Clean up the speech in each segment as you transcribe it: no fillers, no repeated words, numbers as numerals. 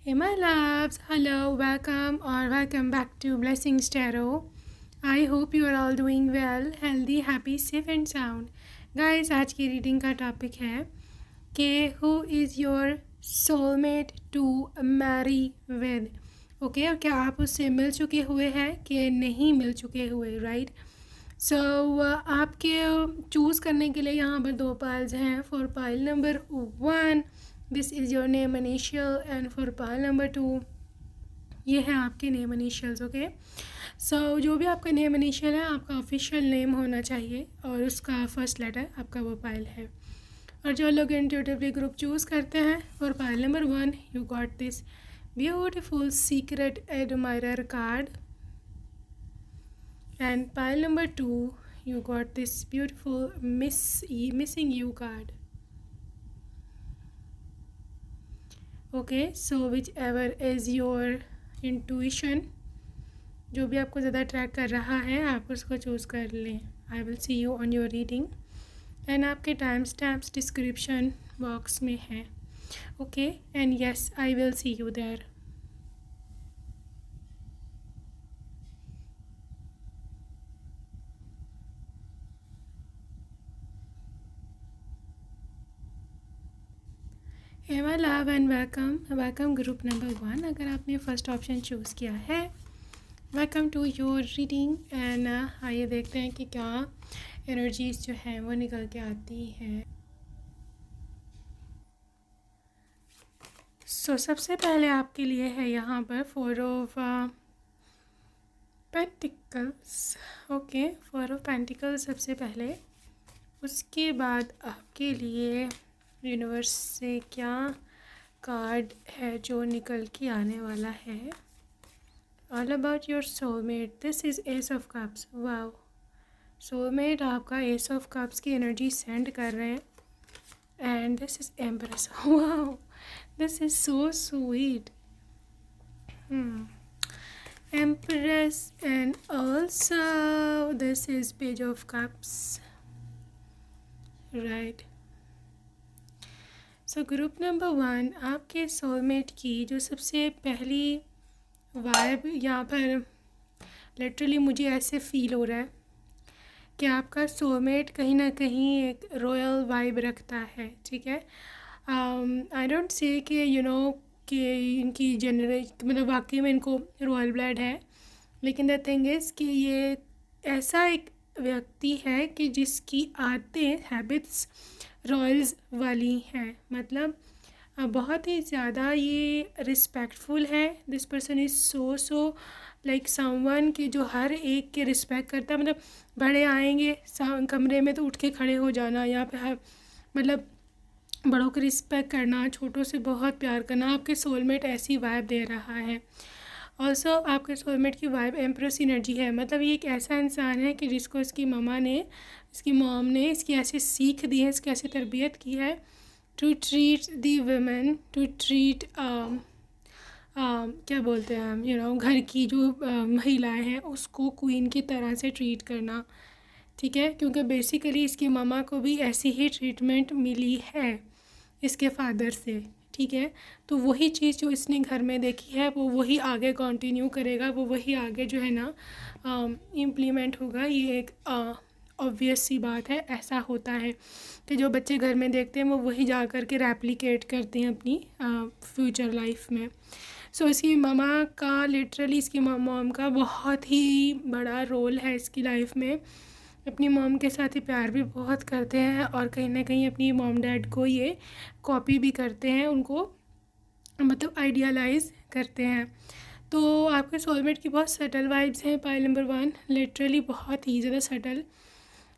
Hey my loves, hello, welcome back to Blessings Tarot. I hope you are all doing well, healthy, happy, safe and sound. Guys, आज की reading का topic है कि who is your soulmate to marry with? Okay, और क्या आप उससे मिल चुके हुए हैं कि नहीं मिल चुके हुए, राइट? सो आपके चूज़ करने के लिए यहाँ पर दो पाइल्स हैं. For pile number 1 this is your name initial and for pile number 2 ये है आपके नेम इनिशियल्स. ओके, सो जो भी आपका नेम इनिशियल है आपका ऑफिशियल नेम होना चाहिए और उसका फर्स्ट लेटर आपका वो पाइल है. और जो लोग इंट्यूटिवली ग्रुप चूज़ करते हैं for pile number 1 you got this beautiful secret admirer card. And pile number 2 you got this beautiful missing you card. Okay, so whichever is your intuition, जो भी आपको ज़्यादा ट्रैक कर रहा है आप उसको चूज़ कर लें. I will see you on your reading and आपके टाइम स्टैम्प्स डिस्क्रिप्शन बॉक्स में है. Okay, and yes I will see you there. Hey my love and welcome group number 1. अगर आपने फर्स्ट ऑप्शन चूज़ किया है welcome to your reading. And आइए देखते हैं कि क्या एनर्जीज जो हैं वो निकल के आती हैं. सो सबसे पहले आपके लिए है यहाँ पर 4 of pentacles. Okay, 4 of pentacles सबसे पहले. उसके बाद आपके लिए यूनिवर्स से क्या कार्ड है जो निकल के आने वाला है. All about your soulmate. This is S of cups. Wow, soulmate आपका एस ऑफ कप्स की एनर्जी सेंड कर रहे हैं. And this is empress. Wow, this is so sweet. Empress and also this is page of cups, right. So group number 1 आपके soulmate की जो सबसे पहली वाइब यहाँ पर लिटरली मुझे ऐसे फील हो रहा है कि आपका सोलमेट कहीं ना कहीं एक रॉयल वाइब रखता है. ठीक है, आई डोंट से कि कि इनकी मतलब वाकई में इनको रॉयल ब्लड है, लेकिन द थिंग इज़ कि ये ऐसा एक व्यक्ति है कि जिसकी आदतें हैबिट्स रॉयल्स वाली हैं. मतलब बहुत ही ज़्यादा ये रिस्पेक्टफुल है. This person is so like someone कि जो हर एक के रिस्पेक्ट करता है. मतलब बड़े आएंगे कमरे में तो उठ के खड़े हो जाना. यहाँ पे मतलब बड़ों को रिस्पेक्ट करना, छोटों से बहुत प्यार करना. आपके सोलमेट ऐसी वाइब दे रहा है. ऑल्सो आपके सोलमेट की वाइब एम्प्रेस एनर्जी है. मतलब ये एक ऐसा इंसान है कि जिसको इसकी मॉम ने इसकी ऐसी सीख दी है, इसकी ऐसी तरबियत की है to treat the women, to treat क्या बोलते हैं हम घर की जो महिलाएं हैं उसको क्वीन की तरह से ट्रीट करना. ठीक है, क्योंकि बेसिकली इसकी मामा को भी ऐसी ही ट्रीटमेंट मिली है इसके फादर से. ठीक है, तो वही चीज़ जो इसने घर में देखी है वो वही आगे कंटिन्यू करेगा, वो वही आगे जो है ना इम्प्लीमेंट होगा. ये एक ऑब्वियस सी बात है. ऐसा होता है कि जो बच्चे घर में देखते हैं वो वही जा कर के रेप्लिकेट करते हैं अपनी फ्यूचर लाइफ में. सो इसकी मामा का लिटरली इसकी मॉम का बहुत ही बड़ा रोल है इसकी लाइफ में. अपनी मॉम के साथ ही प्यार भी बहुत करते हैं और कहीं ना कहीं अपनी मॉम डैड को ये कॉपी भी करते हैं, उनको मतलब आइडियलाइज करते हैं. तो आपके सोलमेट की बहुत सटल वाइब्स हैं. पाइल नंबर 1 लिटरली बहुत ही ज़्यादा सटल.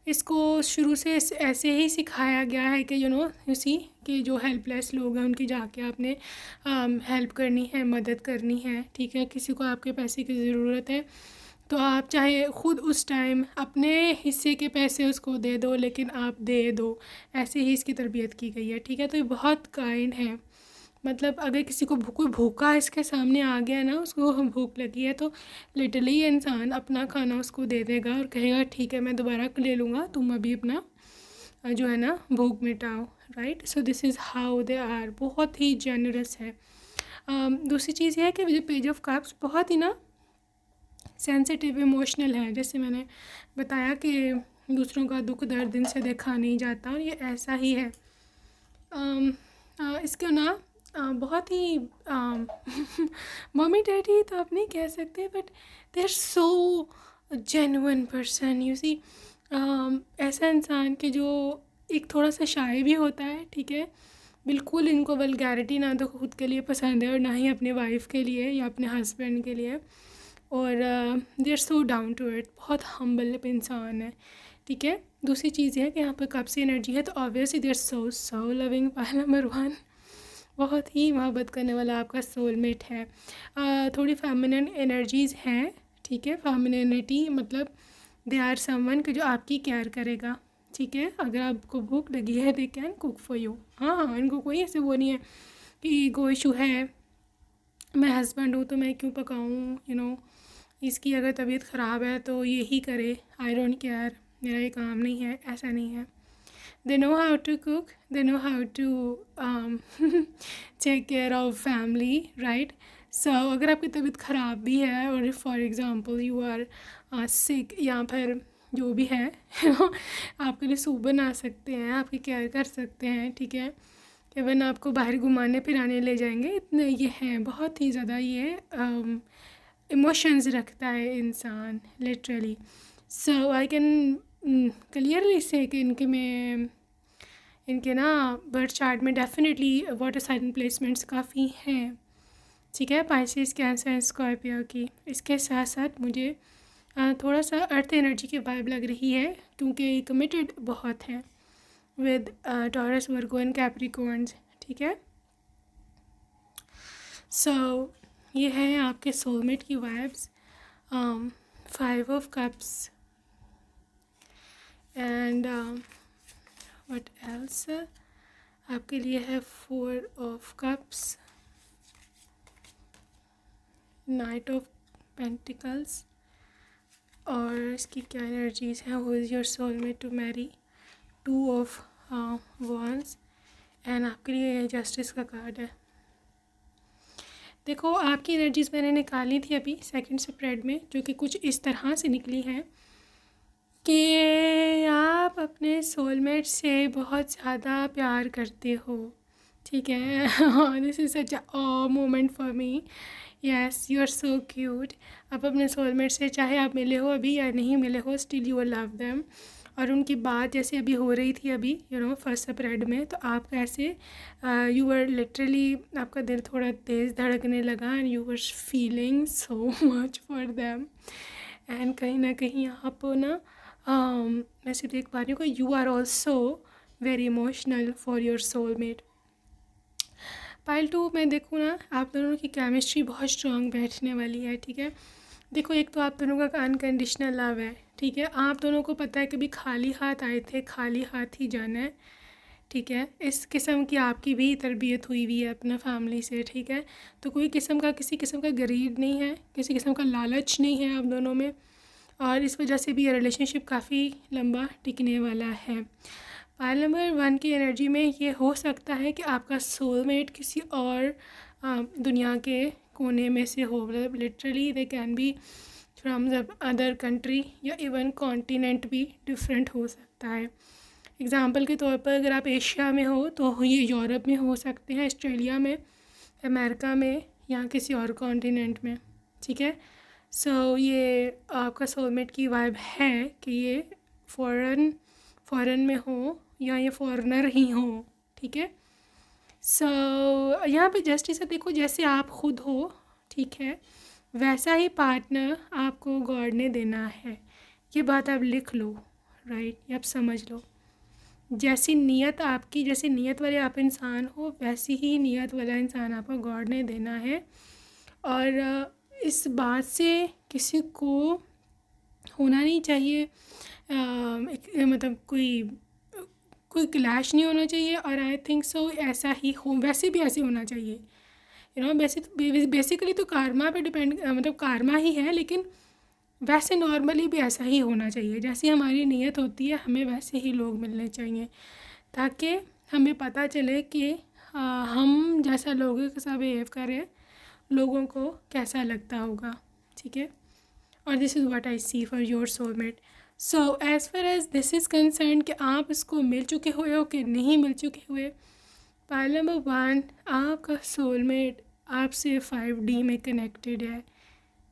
इसको शुरू से ऐसे ही सिखाया गया है कि उसी कि जो हेल्पलेस लोग हैं उनकी जाके आपने हेल्प करनी है, मदद करनी है. ठीक है, किसी को आपके पैसे की ज़रूरत है तो आप चाहे ख़ुद उस टाइम अपने हिस्से के पैसे उसको दे दो, लेकिन आप दे दो. ऐसे ही इसकी तरबियत की गई है. ठीक है, तो ये बहुत काइंड है. मतलब अगर किसी को कोई भूखा इसके सामने आ गया ना, उसको भूख लगी है तो लिटरली ये इंसान अपना खाना उसको दे देगा और कहेगा ठीक है मैं दोबारा ले लूँगा, तुम अभी अपना जो है ना भूख मिटाओ. Right, so this is how they are. बहुत ही जेनरस है. दूसरी चीज़ ये है कि जो पेज ऑफ कप्स बहुत ही ना सेंसिटिव इमोशनल है, जैसे मैंने बताया कि दूसरों का दुख दर्द इनसे देखा नहीं जाता, और ये ऐसा ही है। इसको ना बहुत ही मम्मी डैडी तो आप नहीं कह सकते, but they are so genuine person, you see. ऐसा इंसान कि जो एक थोड़ा सा शाय भी होता है, ठीक है, बिल्कुल इनको वल्गैरिटी ना तो खुद के लिए पसंद है और ना ही अपने वाइफ के लिए या अपने हस्बैंड के लिए, और they are so down to earth, बहुत हम्बल इंसान है, ठीक है। दूसरी चीज़ ये है कि यहाँ पर कब से एनर्जी है, तो obviously they are so so loving. Number 1, बहुत ही मोहब्बत करने वाला आपका सोलमेट है। थोड़ी फेमिनिन एनर्जीज़ हैं, ठीक है। फेमिनिनिटी मतलब दे आर समवन कि जो आपकी केयर करेगा, ठीक है। अगर आपको भूख लगी है they can cook for you. हाँ, इनको कोई ऐसे वो नहीं है कि ईगो इशू है, मैं हस्बैंड हूँ तो मैं क्यों पकाऊँ, यू नो, इसकी अगर तबीयत ख़राब है तो यही करे, आई डोंट केयर, मेरा ये काम नहीं है, ऐसा नहीं है। they know how to cook, they know how to take care of family, right? So अगर आपकी तबीयत ख़राब भी है और for example you are sick, या फिर जो भी है आपके लिए सूप बना सकते हैं, आपकी केयर कर सकते हैं, ठीक है। इवन आपको बाहर घुमाने फिराने ले जाएंगे, इतने ये हैं, बहुत ही ज़्यादा ये इमोशंस रखता है इंसान, literally. So I can clearly से कि इनके ना बर्थ चार्ट में डेफिनेटली वाटर साइन प्लेसमेंट्स काफ़ी हैं, ठीक है, पाइसेस, कैंसर, स्कॉर्पियो की। इसके साथ साथ मुझे थोड़ा सा अर्थ एनर्जी की वाइब लग रही है, क्योंकि कमिटेड बहुत है with Taurus, Virgo and Capricorns, ठीक है। सो ये है आपके सोलमेट की vibes. 5 of cups and what else आपके लिए है 4 of cups, knight of pentacles, और इसकी क्या एनर्जीज हैं, who is your soulmate to marry, 2 of wands, and आपके लिए जस्टिस का कार्ड है। देखो, आपकी एनर्जीज़ मैंने निकाली थी अभी सेकंड स्प्रेड में, जो कि कुछ इस तरह से निकली हैं कि आप अपने सोलमेट से बहुत ज़्यादा प्यार करते हो, ठीक है। This is such a moment for me. Yes, you are so cute. आप अपने सोलमेट से, चाहे आप मिले हो अभी या नहीं मिले हो, स्टिल यू लव देम। और उनकी बात जैसे अभी हो रही थी अभी, यू नो, फर्स्ट स्प्रेड में, तो आप कैसे यू वर लिटरली, आपका दिल थोड़ा तेज़ धड़कने लगा, and you were feeling so much for them. And कहीं ना कहीं आप ना मैं सिर्फ देख पा रही हूँ कि you are also very emotional for your soulmate. Pile 2 में देखूँ ना, आप दोनों की केमिस्ट्री बहुत स्ट्रॉन्ग बैठने वाली है, ठीक है। देखो, एक तो आप दोनों का अनकंडीशनल लव है, ठीक है। आप दोनों को पता है कि भी खाली हाथ आए थे, खाली हाथ ही जाना है, ठीक है। इस किस्म की आपकी भी तरबियत हुई हुई है अपना फैमिली से, ठीक है। तो कोई किसी किस्म का गरीब नहीं है, किसी किस्म का लालच नहीं है आप दोनों में, और इस वजह से भी ये रिलेशनशिप काफ़ी लंबा टिकने वाला है। पाइल नंबर 1 की एनर्जी में ये हो सकता है कि आपका सोलमेट किसी और दुनिया के कोने में से हो, मतलब literally they can be from the other country, या इवन कॉन्टिनेंट भी डिफरेंट हो सकता है। एग्ज़ाम्पल के तौर पर अगर आप एशिया में हो तो ये यूरोप में हो सकते हैं, ऑस्ट्रेलिया में, अमेरिका में, या किसी और कॉन्टिनेंट में, ठीक है। सो ये आपका सोलमेट की वाइब है कि ये फ़ॉरेन में हो या ये फॉरेनर ही हो, ठीक है। सो यहाँ पे जस्टिस है, देखो, जैसे आप खुद हो, ठीक है, वैसा ही पार्टनर आपको गॉड ने देना है। ये बात आप लिख लो, राइट, ये आप समझ लो। जैसी नीयत आपकी, जैसे नीयत वाले आप इंसान हो, वैसी ही नीयत वाला इंसान आपको गॉड ने देना है। और इस बात से किसी को होना नहीं चाहिए, मतलब कोई क्लैश नहीं होना चाहिए, और आई थिंक सो ऐसा ही हो, वैसे भी ऐसे होना चाहिए, यू नो। बेसिकली तो कारमा पे डिपेंड, मतलब कारमा ही है, लेकिन वैसे नॉर्मली भी ऐसा ही होना चाहिए। जैसी हमारी नीयत होती है, हमें वैसे ही लोग मिलने चाहिए, ताकि हमें पता चले कि हम जैसा लोगों के साथ बिहेव करें लोगों को कैसा लगता होगा, ठीक है। और this is what I see for your soulmate. So as far as this is concern कि आप इसको मिल चुके हुए हो कि नहीं मिल चुके हुए, पॉइंट नंबर 1, आपका सोलमेट आपसे 5D में कनेक्टेड है,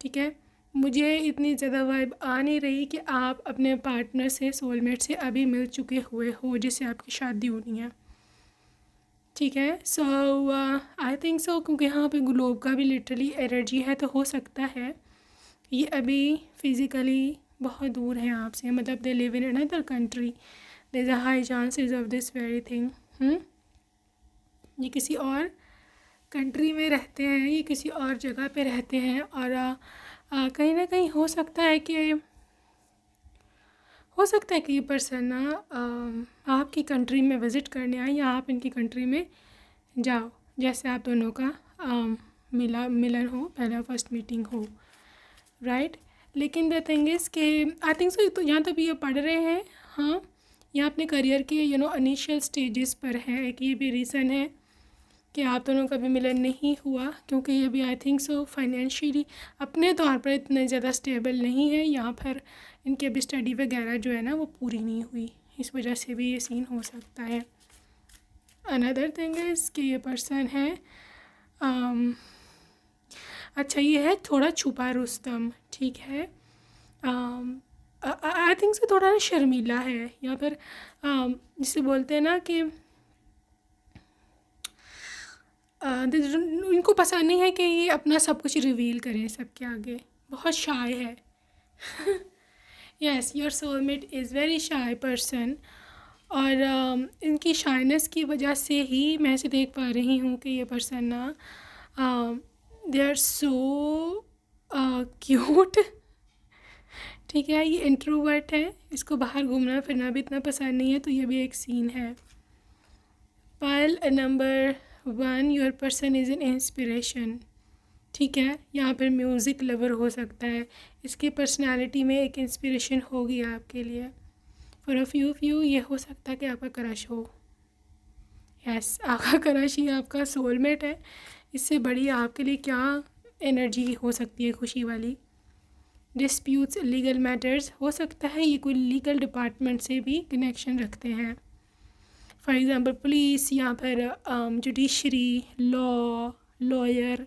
ठीक है। मुझे इतनी ज़्यादा वाइब आ नहीं रही कि आप अपने पार्टनर से, सोलमेट से अभी मिल चुके हुए हो जिससे आपकी शादी होनी है, ठीक है। सो आई थिंक सो, क्योंकि यहाँ पे ग्लोब का भी लिटरली एनर्जी है, तो हो सकता है ये अभी फिज़िकली बहुत दूर हैं आपसे, मतलब they live in another country, there is a high chances of this very thing. ये किसी और कंट्री में रहते हैं, ये किसी और जगह पे रहते हैं, और कहीं ना कहीं हो सकता है कि ये पर्सन ना आपकी कंट्री में विज़िट करने आए या आप इनकी कंट्री में जाओ, जैसे आप दोनों का मिलन हो, पहला फर्स्ट मीटिंग हो, राइट। लेकिन द थिंग इज़ कि आई थिंक सो तो यहाँ तो भी ये पढ़ रहे हैं, हाँ, यहाँ अपने करियर के इनिशियल स्टेजेस पर है। एक ये भी रीज़न है कि आप दोनों का भी मिलन नहीं हुआ, क्योंकि ये भी आई थिंक सो फाइनेंशियली अपने तौर पर इतने ज़्यादा स्टेबल नहीं है, या फिर इनकी अभी स्टडी वगैरह जो है ना वो पूरी नहीं हुई, इस वजह से भी ये सीन हो सकता है। अनदर थिंग इज़ कि ये पर्सन है अच्छा, ये है थोड़ा छुपा रुस्तम, ठीक है। आई थिंक से थोड़ा ना शर्मीला है, या फिर जिसे बोलते हैं ना कि इनको पसंद नहीं है कि ये अपना सब कुछ रिवील करें सबके आगे, बहुत शाय है। Yes, your soulmate is very shy person, और इनकी शाइनेस की वजह से ही मैं ऐसे देख पा रही हूँ कि ये पर्सन ना दे आर सो क्यूट, ठीक है। ये इंट्रोवर्ट है, इसको बाहर घूमना फिरना भी इतना पसंद नहीं है, तो ये भी एक सीन है। Pile number 1, your person is an inspiration, ठीक है। यहाँ पर म्यूज़िक लवर हो सकता है, इसकी पर्सनालिटी में एक इंस्पिरेशन होगी आपके लिए। फॉर अ फ्यू ये हो सकता है कि आपका क्रश हो। यस, आपका क्रश ही आपका सोलमेट है, इससे बड़ी आपके लिए क्या एनर्जी हो सकती है खुशी वाली। डिस्प्यूट्स, लीगल मैटर्स, हो सकता है ये कोई लीगल डिपार्टमेंट से भी कनेक्शन रखते हैं, फॉर एग्ज़ाम्पल पुलिस या फिर जुडिशरी, लॉयर,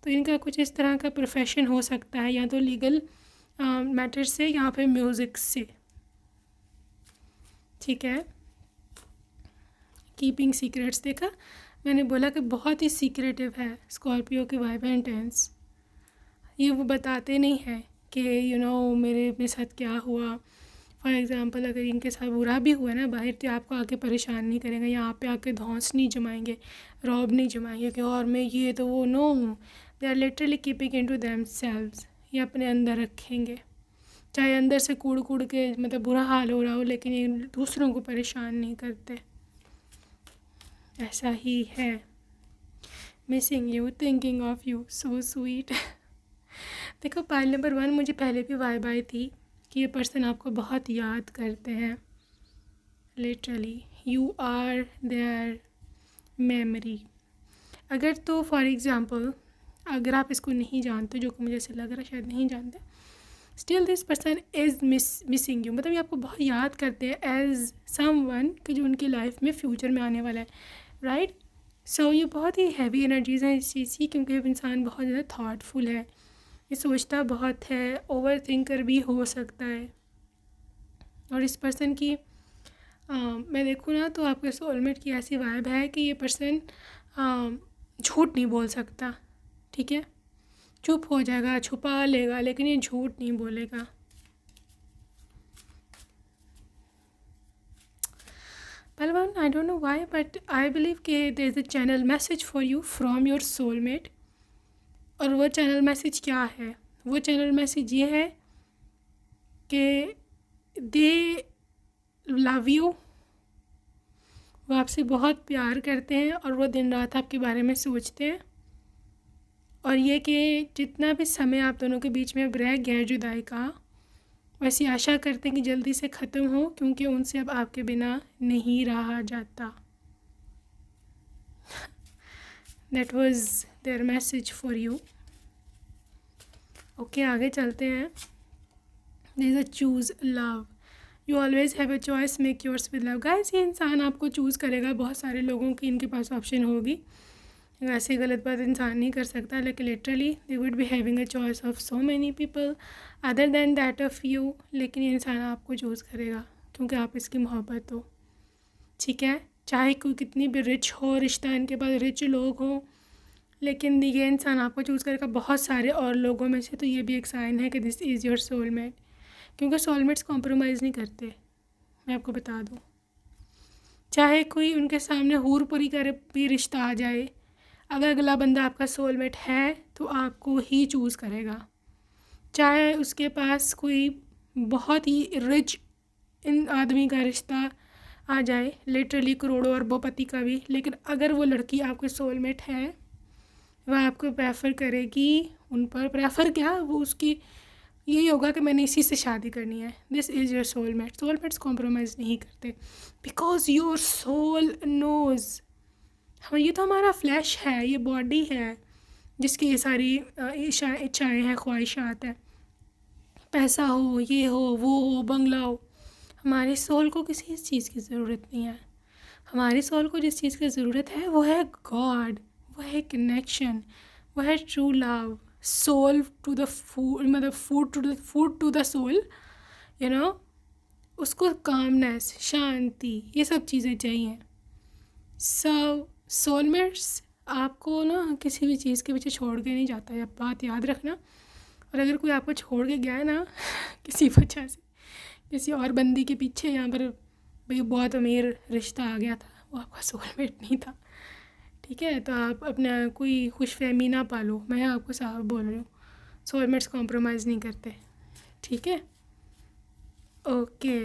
तो इनका कुछ इस तरह का प्रोफेशन हो सकता है, या तो लीगल मैटर से या फिर म्यूज़िक से, ठीक है। कीपिंग सीक्रेट्स, देखा मैंने बोला कि बहुत ही सीक्रेटिव है स्कॉर्पियो की वाइब एंड टेंस। ये वो बताते नहीं हैं कि मेरे साथ क्या हुआ। फॉर एग्ज़ाम्पल अगर इनके साथ बुरा भी हुआ ना बाहर, तो आपको आके परेशान नहीं करेंगे, यहाँ पे आके धौंस नहीं जमाएंगे, रौब नहीं जमाएंगे कि और मैं ये तो वो, no, they are literally keeping into themselves, ये अपने अंदर रखेंगे, चाहे अंदर से कूड़ कूड़ के मतलब बुरा हाल हो रहा हो, लेकिन ये दूसरों को परेशान नहीं करते, ऐसा ही है। Missing you, thinking of you, so sweet. देखो पाइल नंबर 1 मुझे पहले भी वाइब आई थी कि ये पर्सन आपको बहुत याद करते हैं, literally you are their memory. अगर तो फॉर एग्ज़ाम्पल अगर आप इसको नहीं जानते, जो कि मुझे ऐसे लग रहा है शायद नहीं जानते, still this person is missing you, मतलब ये आपको बहुत याद करते हैं एज समवन कि जो उनकी लाइफ में फ्यूचर में आने वाला है, राइट। सो ये बहुत ही हैवी एनर्जीज़ हैं इस चीज़ की, क्योंकि इंसान बहुत ज़्यादा थाटफुल है, ये सोचता बहुत है, ओवर थिंकर भी हो सकता है। और इस पर्सन की मैं देखूँ ना तो आपके सोलमेट की ऐसी वाइब है कि ये पर्सन झूठ नहीं बोल सकता, ठीक है। चुप हो जाएगा, छुपा लेगा, लेकिन ये झूठ नहीं बोलेगा। पहलवान, I don't know why, but I believe कि there is a channel message for you from your soulmate. और वो चैनल मैसेज क्या है? वो चैनल मैसेज ये है कि दे लव यू, वो आपसे बहुत प्यार करते हैं और वो दिन रात आपके बारे में सोचते हैं, और ये कि जितना भी समय आप दोनों के बीच में अब रह गया है जुदाई का, वैसी आशा करते हैं कि जल्दी से ख़त्म हो, क्योंकि उनसे अब आपके बिना नहीं रहा जाता। That was their message for you. Okay, आगे चलते हैं। There is a choose love, you always have a choice, make yours with love. Guys, ये इंसान आपको चूज़ करेगा। बहुत सारे लोगों की इनके पास ऑप्शन होगी, ऐसी गलत बात इंसान नहीं कर सकता, लेकिन literally they would be having a choice of so many people other than that of you. लेकिन ये इंसान आपको चूज़ करेगा क्योंकि आप इसकी मोहब्बत हो, ठीक है। चाहे कोई कितनी भी रिच हो, रिश्ता इनके पास रिच लोग हों, लेकिन ये इंसान आपको चूज़ करेगा बहुत सारे और लोगों में से। तो ये भी एक साइन है कि दिस इज़ योर सोलमेट, क्योंकि सोलमेट्स कॉम्प्रोमाइज़ नहीं करते, मैं आपको बता दूँ। चाहे कोई उनके सामने हूर पुरी का भी रिश्ता आ जाए, अगर अगला बंदा आपका सोलमेट है तो आपको ही चूज़ करेगा। चाहे उसके पास कोई बहुत ही रिच इन आदमी का रिश्ता आ जाए, लिटरली करोड़ों अरबों का भी, लेकिन अगर वो लड़की आपके सोलमेट है, वह आपको प्रेफर करेगी। उन पर प्रेफर क्या, वो उसकी यही होगा कि मैंने इसी से शादी करनी है। This is your soulmate. Soulmates compromise नहीं करते बिकॉज योर सोल नोज़। हाँ, ये तो हमारा फ्लैश है, ये बॉडी है जिसकी ये सारी इच्छाएँ हैं, ख्वाहिशात हैं। पैसा हो, ये हो, वो हो, बंगला हो। हमारे सोल को किसी चीज़ की ज़रूरत नहीं है। हमारी सोल को जिस चीज़ की ज़रूरत है वो है गॉड, वो है कनेक्शन, वो है true love. Soul to the food, मतलब food to the soul, you know. उसको कामनेस, शांति, ये सब चीज़ें चाहिए। सोलमेट्स आपको ना किसी भी चीज़ के पीछे छोड़ के नहीं जाता है, बात याद रखना। और अगर कोई आपको छोड़ के गया है ना किसी वजह से, किसी और बंदी के पीछे, यहाँ पर भाई बहुत अमीर रिश्ता आ गया था, वो आपका सोलमेट नहीं था, ठीक है, तो आप अपना कोई खुशफहमी ना पालो। मैं आपको साफ बोल रही हूँ, सोलमेट्स कॉम्प्रोमाइज़ नहीं करते, ठीक है। Okay,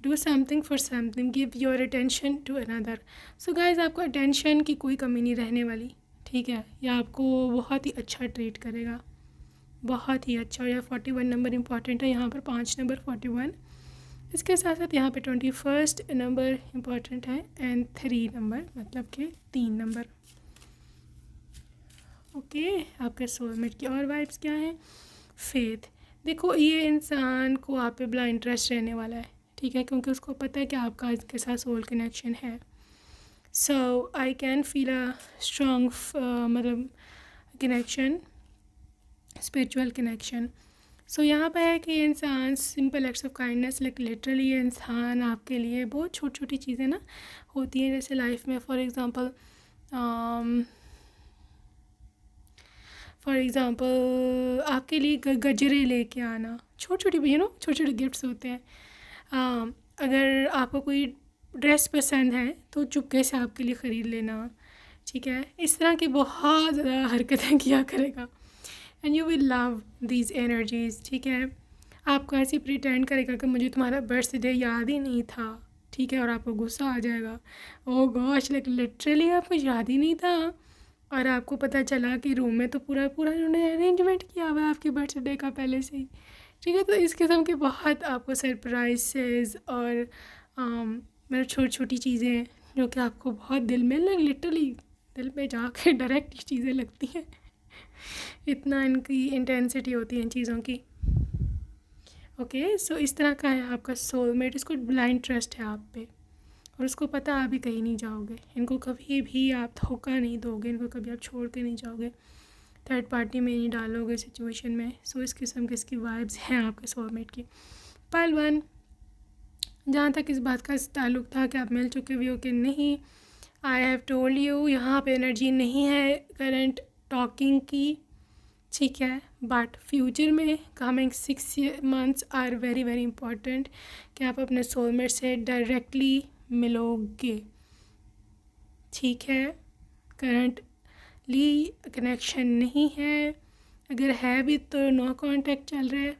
do something for something, give your attention to another. So guys, आपको अटेंशन की कोई कमी नहीं रहने वाली, ठीक है। या आपको बहुत ही अच्छा ट्रीट करेगा, बहुत ही अच्छा। और यह 41 नंबर इम्पॉर्टेंट है यहाँ पर, 5 नंबर 41। इसके साथ साथ यहाँ पे 21 नंबर इम्पॉर्टेंट है एंड 3 नंबर, मतलब कि 3 नंबर। ओके, आपके सोलमेट की और वाइब्स क्या हैं? फेथ। देखो, ये इंसान को आप पे बड़ा इंटरेस्ट रहने वाला है, ठीक है, क्योंकि उसको पता है कि आपका इसके साथ सोल कनेक्शन है। So I can feel a strong मतलब कनेक्शन, स्पिरिचुअल कनेक्शन। सो यहाँ पे है कि ये इंसान simple acts of kindness, like literally ये इंसान आपके लिए बहुत छोटी छोटी चीज़ें ना होती हैं जैसे लाइफ में। फॉर एग्ज़ाम्पल आपके लिए गजरे लेके आना, छोटी छोटी, छोटे छोटे गिफ्ट्स होते हैं। अगर आपको कोई ड्रेस पसंद है तो चुपके से आपके लिए ख़रीद लेना, ठीक है। इस तरह की बहुत ज़्यादा हरकतें किया करेगा and you will love these energies, ठीक है। आपको ऐसे प्रिटेंड करेगा कि मुझे तुम्हारा बर्थडे याद ही नहीं था, ठीक है, और आपको गुस्सा आ जाएगा, ओह गॉश, लाइक लिटरली आपको याद ही नहीं था। और आपको पता चला कि रूम में तो पूरा पूरा उन्होंने अरेंजमेंट किया हुआ है आपके बर्थडे का पहले से ही, ठीक है। तो इस किस्म के बहुत आपको सरप्राइजेज और मतलब छोटी छोटी चीज़ें जो कि आपको बहुत दिल में लिटरली दिल में जाके डायरेक्ट चीज़ें लगती हैं। इतना इनकी इंटेंसिटी होती है इन चीज़ों की। ओके, सो इस तरह का है आपका सोलमेट। इसको ब्लाइंड ट्रस्ट है आप पे और उसको पता आप भी कहीं नहीं जाओगे, इनको कभी भी आप धोखा नहीं दोगे, इनको कभी आप छोड़ के नहीं जाओगे, थर्ड पार्टी में नहीं डालोगे सिचुएशन में। सो इस किस्म की इसकी वाइब्स हैं आपके सोलमेट की। पाइल 1, जहाँ तक इस बात का ताल्लुक था कि आप मिल चुके हुए हो कि नहीं, आई हैव टोल्ड यू, यहाँ पे एनर्जी नहीं है करंट टॉकिंग की, ठीक है। बट फ्यूचर में coming 6 months are very very important कि आप अपने सोलमेट से डायरेक्टली मिलोगे, ठीक है। करंटली कनेक्शन नहीं है, अगर है भी तो नो कांटेक्ट चल रहा है।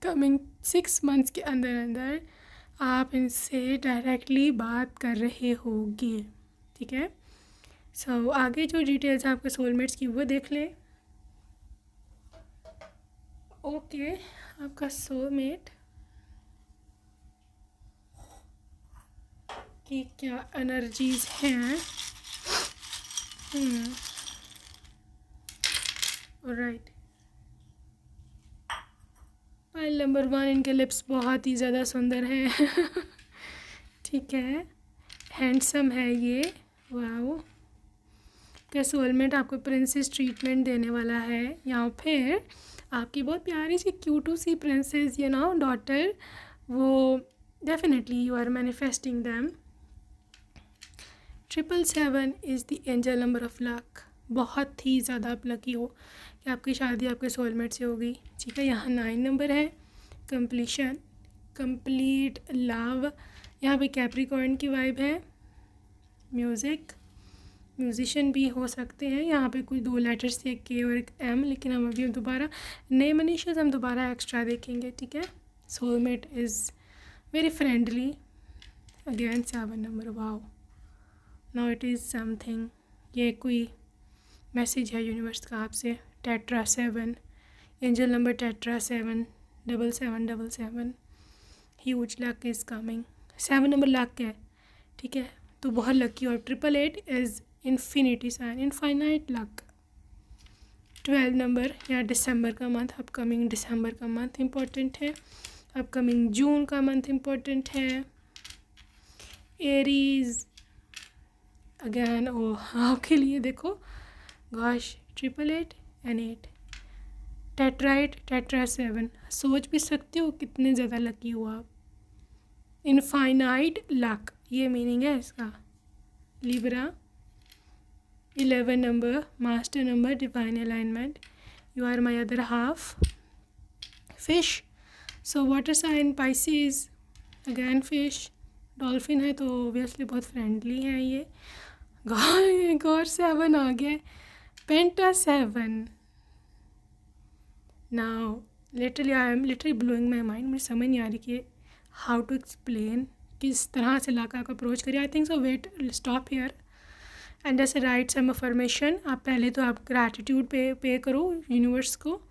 कमिंग 6 मंथ्स के अंदर अंदर आप इनसे डायरेक्टली बात कर रहे होगे, ठीक है। सो आगे जो डिटेल्स हैं आपके सोलमेट्स की वो देख लें। ओके, आपका सोलमेट की क्या एनर्जीज़ हैं ऑलराइट, पाइल नंबर 1, इनके लिप्स बहुत ही ज़्यादा सुंदर हैं। ठीक है, हैंडसम है ये, वाओ। क्या सोलमेट आपको प्रिंसेस ट्रीटमेंट देने वाला है, या फिर आपकी बहुत प्यारी सी क्यूटू सी प्रिंसेस डॉटर, वो definitely you are manifesting them. 777 is the angel number of luck. बहुत ही ज़्यादा आप लकी हो कि आपकी शादी आपके सोलमेट से होगी। ठीक है, यहाँ 9 नंबर है, कंप्लीशन, कंप्लीट लव। यहाँ पे कैप्रिकॉर्न की वाइब है, म्यूज़िशियन भी हो सकते हैं। यहाँ पे कुछ 2 लेटर्स थे, एक के और एक एम, लेकिन हम अभी दोबारा नेम इनिशियल्स हम दोबारा एक्स्ट्रा देखेंगे। ठीक है, soulmate is very friendly. Again 7 number, wow, now it is something. ये कोई मैसेज है यूनिवर्स का आपसे। Tetra 7, angel number tetra 7, 7777, huge luck is coming. 7 number luck है, ठीक है, तो बहुत लकी। और 888 is infinity sign, infinite luck. 12 number, यहाँ दिसंबर का मंथ, अपकमिंग दिसंबर का मंथ इम्पोर्टेंट है, अपकमिंग जून का मंथ इम्पोर्टेंट है। एरीज अगेन, ओ आपके लिए देखो, गॉश, 888 एंड 8, टेट्राइट, टेट्रा 7, सोच भी सकते हो कितने ज़्यादा लकी हो आप। इनफाइनाइट लक, ये मीनिंग है इसका। Libra, 11 number, master number, divine alignment, you are my other half. Fish, so water sign Pisces, again fish. Dolphin है तो ओबियसली बहुत फ्रेंडली है ये। गॉड 7 आ गया, पेंटा 7। Now literally I am literally blowing my mind, मुझे समझ नहीं आ रही कि हाउ टू एक्सप्लेन, किस तरह से लाका का अप्रोच करिए। I think so, wait, stop here and जैसे राइट सम अफर्मेशन। आप पहले तो आप ग्रैटिट्यूड पे करो यूनिवर्स को।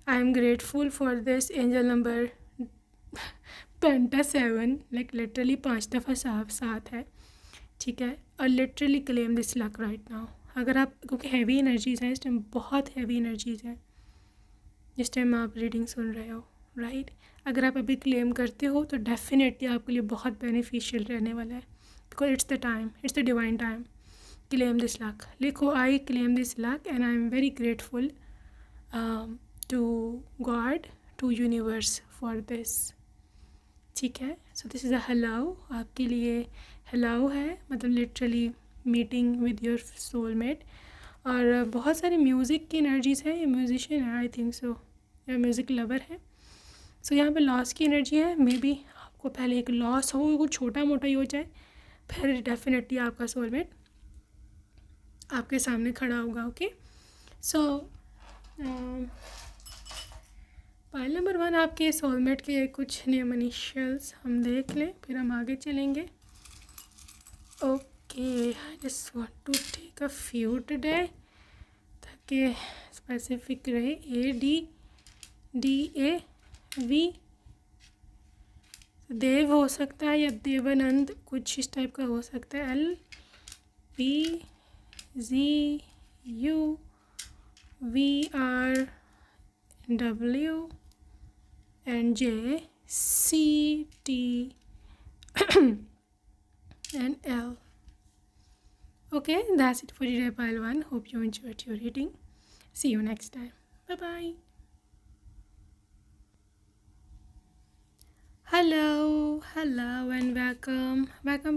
I am grateful for this angel number penta 7, like literally 5 दफ़ा साथ है, ठीक है। और literally claim this luck right now. अगर आप, क्योंकि हैवी एनर्जीज़ हैं इस टाइम, बहुत हैवी एनर्जीज़ हैं जिस टाइम आप रीडिंग सुन रहे हो, राइट। अगर आप अभी क्लेम करते हो तो डेफिनेटली आपके लिए बहुत बेनिफिशियल रहने वाला है, because it's the time, it's the divine time. Claim this luck, लिखो, I claim this luck and I am very grateful to God, to universe for this. ठीक है, so this is a hello, आपके लिए hello है, मतलब literally meeting with your soulmate. और बहुत सारे म्यूज़िक की एनर्जीज़ हैं, ये म्यूजिशियन है आई थिंक सो, या म्यूज़िक लवर है। सो यहाँ पे लॉस की एनर्जी है, मे बी आपको पहले एक लॉस हो, वो छोटा मोटा ही हो जाए, फिर डेफिनेटली आपका सोलमेट आपके सामने खड़ा होगा। ओके, सो पाइल नंबर 1, आपके सोलमेट के कुछ नेम इनिशियल्स हम देख लें, फिर हम आगे चलेंगे। Okay, I just want to take a few today, ताकि स्पेसिफिक रहे। ADDAV, देव हो सकता है या देवानंद, कुछ इस टाइप का हो सकता है। LPZUVRW and JCT and L. Okay, that's it for today, pile 1. Hope you enjoyed your reading. See you next time. Bye-bye. Hello and welcome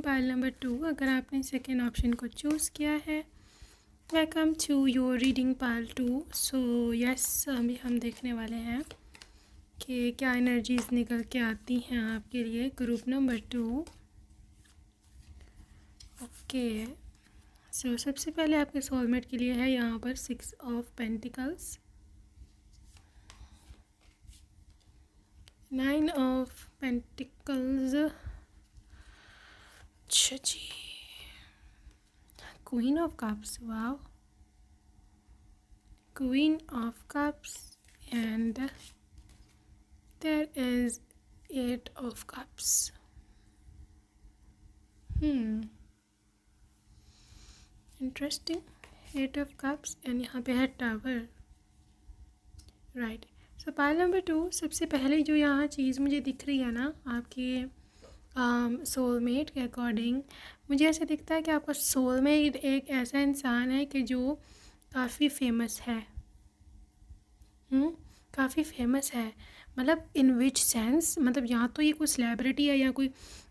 pile number 2. अगर आपने सेकेंड ऑप्शन को चूज़ किया है, welcome to your reading pile 2. So yes, अभी हम देखने वाले हैं कि क्या एनर्जीज निकल के आती हैं आपके लिए, ग्रुप नंबर 2. ओके, सो सबसे पहले आपके सोलमेट के लिए है यहाँ पर 6 ऑफ पेंटिकल्स, 9 ऑफ पेंटिकल्स, अच्छा जी, queen of cups, wow, queen of cups, and there is 8 of cups. Interesting. 8 of cups and यहाँ पे है tower, right. So pile number 2, सबसे पहले जो यहाँ चीज़ मुझे दिख रही है ना आपके सोलमेट के अकॉर्डिंग, मुझे ऐसे दिखता है कि आपका सोलमेट एक ऐसा इंसान है कि जो काफ़ी फेमस है। काफ़ी फेमस है, मतलब इन विच सेंस, मतलब यहाँ तो ये कोई सेलिब्रिटी है या कोई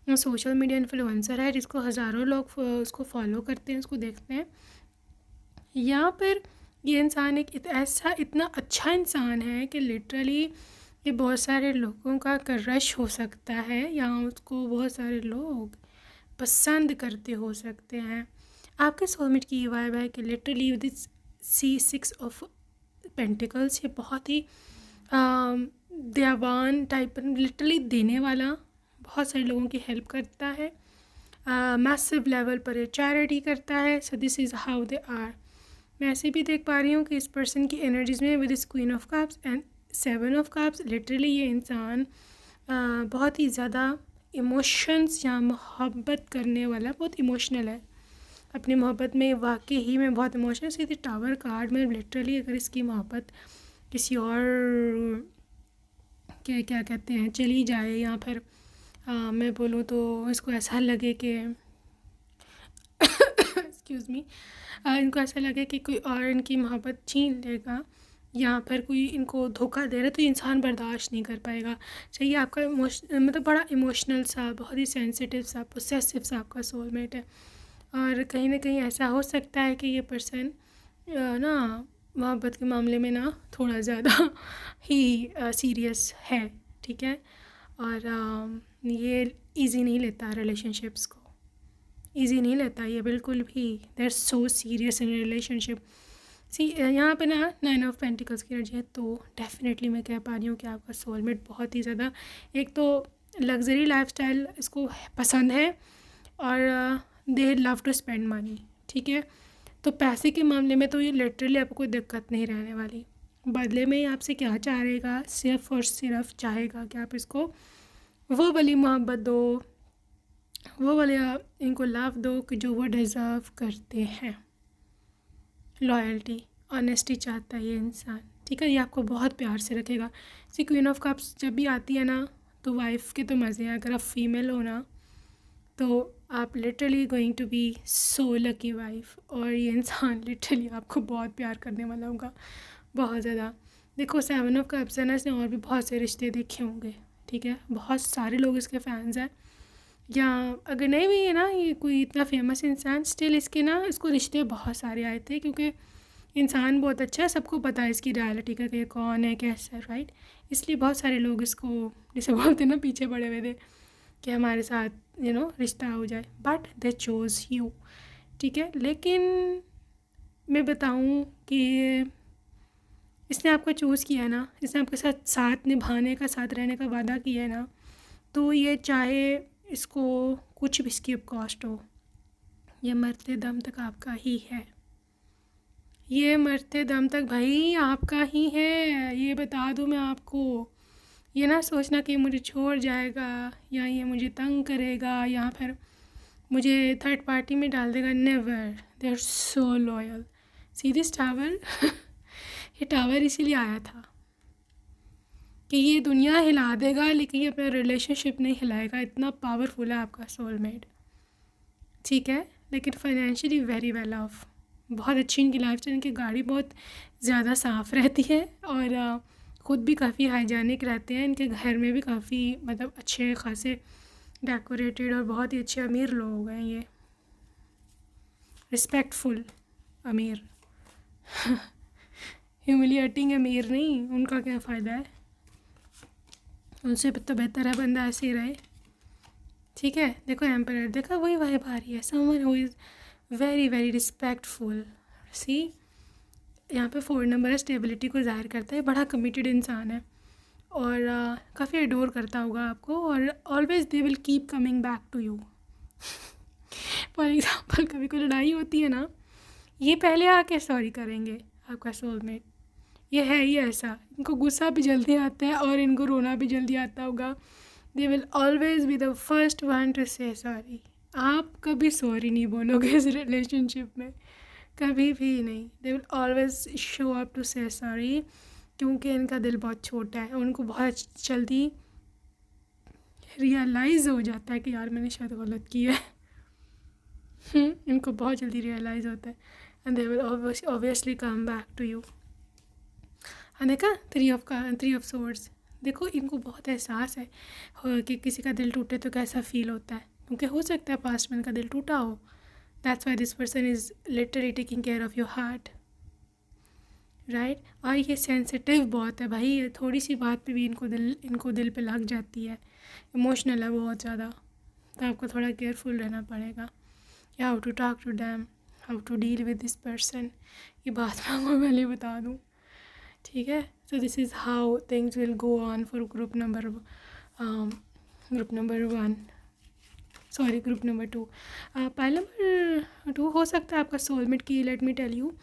सोशल मीडिया इन्फ्लुएंसर है जिसको हज़ारों लोग उसको फॉलो करते हैं, उसको देखते हैं, या फिर ये इंसान एक ऐसा इतना अच्छा इंसान है कि लिटरली ये बहुत सारे लोगों का क्रश हो सकता है, या उसको बहुत सारे लोग पसंद करते हो सकते हैं। आपके सोलमेट की ये वाइब है कि literally this C6 of pentacles, ये बहुत ही दयावान टाइप, लिटरली देने वाला, बहुत सारे लोगों की हेल्प करता है, मैसिव लेवल पर ये चैरिटी करता है। So this is how they are. मैं ऐसे भी देख पा रही हूँ कि इस पर्सन की एनर्जीज में with this queen of cups and 7 of cups, literally ये इंसान बहुत ही ज़्यादा इमोशंस या मोहब्बत करने वाला, बहुत इमोशनल है अपनी मोहब्बत में, वाकई ही में बहुत इमोशनल। सीधे टावर कार्ड में लिटरली अगर इसकी मोहब्बत किसी और क्या कहते हैं चली जाए, या फिर मैं बोलूँ तो इसको ऐसा लगे कि एक्सक्यूज़ मी, इनको ऐसा लगे कि कोई और इनकी मोहब्बत छीन लेगा, या फिर कोई इनको धोखा दे रहा है, तो इंसान बर्दाश्त नहीं कर पाएगा। चाहिए आपका मतलब बड़ा इमोशनल सा, बहुत ही सेंसिटिव सा, पोसेसिव सा आपका सोलमेट है। और कहीं ना कहीं ऐसा हो सकता है कि ये पर्सन ना मोहब्बत के मामले में ना थोड़ा ज़्यादा ही सीरियस है, ठीक है। और ये इजी नहीं लेता रिलेशनशिप्स को, इजी नहीं लेता ये बिल्कुल भी। They are so serious in relationship. यहाँ पे ना 9 ऑफ पेंटिकल्स की एनर्जी है, तो डेफिनेटली मैं कह पा रही हूँ कि आपका सोलमेट बहुत ही ज़्यादा, एक तो लग्जरी लाइफस्टाइल इसको पसंद है, और they love to spend money, ठीक है। तो पैसे के मामले में तो ये लिटरली आपको कोई दिक्कत नहीं रहने वाली। बदले में आपसे क्या चाहेगा, सिर्फ और सिर्फ चाहेगा कि आप इसको वो वाली मोहब्बत दो, वो वाले इनको लव दो कि जो वो डिज़र्व करते हैं। लॉयल्टी, ऑनेस्टी चाहता है ये इंसान, ठीक है। ये आपको बहुत प्यार से रखेगा। क्वीन ऑफ कप्स जब भी आती है ना, तो वाइफ के तो मज़े हैं। अगर आप फीमेल हो ना, तो आप literally going to be so lucky wife, और ये इंसान लिटरली आपको बहुत प्यार करने वाला होगा, बहुत ज़्यादा। देखो 7 ऑफ कप्स है ना, इसने और भी बहुत से रिश्ते देखे होंगे, ठीक है। बहुत सारे लोग इसके फैंस हैं, या अगर नहीं भी है ना ये कोई इतना फेमस इंसान, स्टिल इसके ना इसको रिश्ते बहुत सारे आए थे, क्योंकि इंसान बहुत अच्छा है, सबको पता है इसकी रियलिटी का कि कौन है, कैसा है, राइट। इसलिए बहुत सारे लोग इसको जैसे बोलते हैं ना पीछे पड़े हुए थे कि हमारे साथ रिश्ता हो जाए, बट दे चोज़ यू, ठीक है। लेकिन मैं बताऊं कि इसने आपको चूज़ किया ना, इसने आपके साथ साथ निभाने का, साथ रहने का वादा किया है ना, तो ये चाहे इसको कुछ भी इसकी कॉस्ट हो, ये मरते दम तक आपका ही है। ये मरते दम तक भाई आपका ही है, ये बता दूँ मैं आपको। ये ना सोचना कि मुझे छोड़ जाएगा, या ये मुझे तंग करेगा, या फिर मुझे थर्ड पार्टी में डाल देगा, never. They are so loyal. See this tower ये टावर इसीलिए आया था कि ये दुनिया हिला देगा, लेकिन ये अपना रिलेशनशिप नहीं हिलाएगा। इतना पावरफुल है आपका सोलमेट, ठीक है। लेकिन फाइनेंशियली वेरी वेल ऑफ, बहुत अच्छी इनकी लाइफस्टाइल, इनकी गाड़ी बहुत ज़्यादा साफ़ रहती है, और ख़ुद भी काफ़ी हाइजीनिक रहते हैं। इनके घर में भी काफ़ी मतलब अच्छे खासे डेकोरेटेड, और बहुत ही अच्छे अमीर लोग हैं ये, रिस्पेक्टफुल अमीर ह्यूमिलिएटिंग अमीर नहीं, उनका क्या फ़ायदा है, उनसे तो बेहतर है बंदा ऐसे ही रहे, ठीक है। देखो एम्परर, देखा वही वाइब आ रही है, someone who is very very respectful. See यहाँ पे 4 नंबर है, स्टेबिलिटी को ज़ाहिर करता है, बड़ा कमिटेड इंसान है, और काफ़ी एडोर करता होगा आपको, और always they will keep coming back to you. For example कभी कोई लड़ाई होती है ना, ये पहले आके सॉरी करेंगे आपका सोलमेट। ये है ही ऐसा, इनको गुस्सा भी जल्दी आता है और इनको रोना भी जल्दी आता होगा। दे will always be the first one two say sorry. आप कभी सॉरी नहीं बोलोगे इस रिलेशनशिप में, कभी भी नहीं। They will always show up to say sorry, क्योंकि इनका दिल बहुत छोटा है। उनको बहुत जल्दी रियलाइज़ हो जाता है कि यार मैंने शायद गलत किया है। इनको बहुत जल्दी रियलाइज़ होता है and they will obviously come back to you. हाँ देखा, थ्री ऑफ सोर्ड्स। देखो इनको बहुत एहसास है कि किसी का दिल टूटे तो कैसा फील होता है, क्योंकि हो सकता है पास्ट में इनका दिल टूटा हो। That's why this person is literally taking care of your heart, right. और ये सेंसिटिव बहुत है भाई, थोड़ी सी बात पे भी इनको दिल पे लग जाती है। इमोशनल है बहुत ज़्यादा, तो आपको थोड़ा केयरफुल रहना पड़ेगा। How to talk to them, how to deal with this person, ये बात मैं आपको पहले बता दूँ, ठीक है। So this is how things will go on for group number 1, sorry group number 2। Pile number 2 हो सकता है आपका सोलमेट की। Let me tell you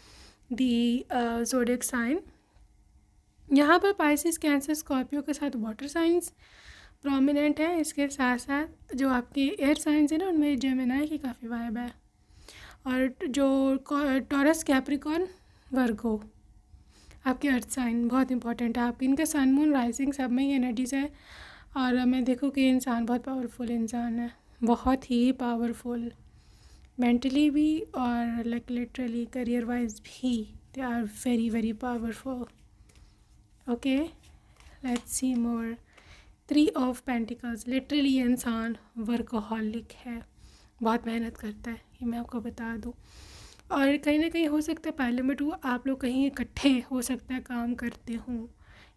the zodiac sign. यहाँ पर पाइसिस, कैंसर, स्कॉर्पियो के साथ वाटर साइंस प्रोमिनेंट है। इसके साथ साथ जो आपके एयर साइंस है ना, उनमें जेमिनी की काफ़ी वाइब है। और जो टॉरस, कैप्रिकॉर्न, वर्गो आपके अर्थ साइन बहुत इंपॉर्टेंट है। आपके इनका सन, मून, राइजिंग सब में ही एनर्जीज है। और मैं देखूँ कि इंसान बहुत पावरफुल इंसान है, बहुत ही पावरफुल, मेंटली भी और लाइक लिटरली करियर वाइज भी। They are very very powerful. Okay, let's see more. 3 of pentacles, literally इंसान वर्कहॉलिक है, बहुत मेहनत करता है, ये मैं आपको बता दूँ। और कहीं ना कहीं हो सकता है पहले में 2 आप लोग कहीं इकट्ठे हो सकता है काम करते हों